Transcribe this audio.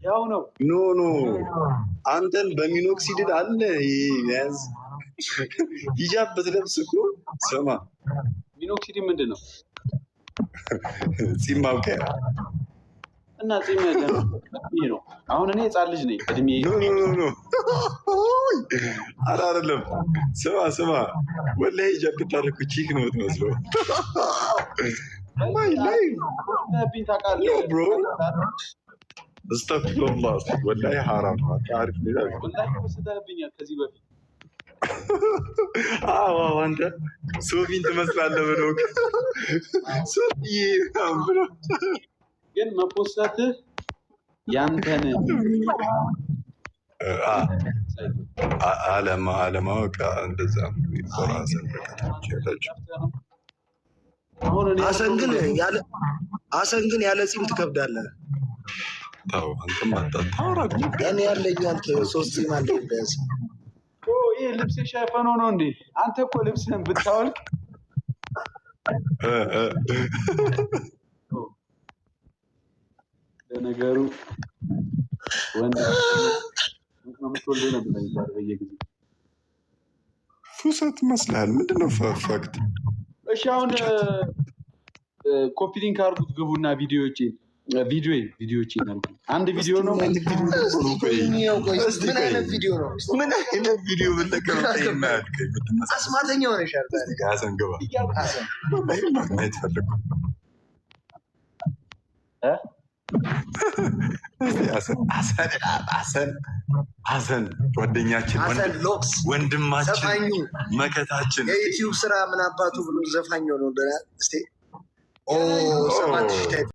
ያው ነው ኖ አንተን በሚኖክሲድድ አለ ያዝ ሂጃብ በትለብስ እኮ ስማ ሚኖክሲዲድ ምንድን ነው? ጺም ማብቀያ እና ጺም ይሄ ነው። አሁን እኔ ህፃን ልጅ ነኝ እድሜ ኖ አይደለም። ስማ ወላሂ ሂጃብ ብታደርግ ቺክ ነው የምትመስለው። ላይ ቢን ታውቃለህ ብሮ استغفرالله والله حرام تعرف ليه والله وسدهብኛል ከዚህ በፊት አንተ ሶፊን ትመስላለህ ብለው ሶፊ ብሎ ግን መፖሰትህ ያንተን አለማወቅ እንደዛ ራስን ሐሰን ግን ያለ ጺም ትከብዳለህ። ታው አንተም አታውራ እኔ ያለኝ አንተ 3 ጺም አለኝ በያዝ ይሄ ልብስ ሸፈነው ነው እንዴ? አንተ እኮ ልብስህን ብታወልቅ ለነገሩ ወንድ ምትወልደው ነበር የሚባለው በየጊዜው ፉሰት መስላል። ምንድነው ፈክት? እሺ አሁን ኮፒ ሊንክ አድርጉት ግቡና ቪዲዮዎቼን አድርጉ። አንድ ቪዲዮ ነው። ምን አይነት ቪዲዮ ነው? ምን አይነት ቪዲዮ ብለከው ታይማል? አስማተኛ ሆነሻል። ሐሰን ገባ ማየት ፈልጉ ሐሰን ጓደኛችን ወንድማችን መከታችን የዩቲዩብ ስራ ምን አባቱ ብሎ ዘፋኝ ነው። እስቲ 7000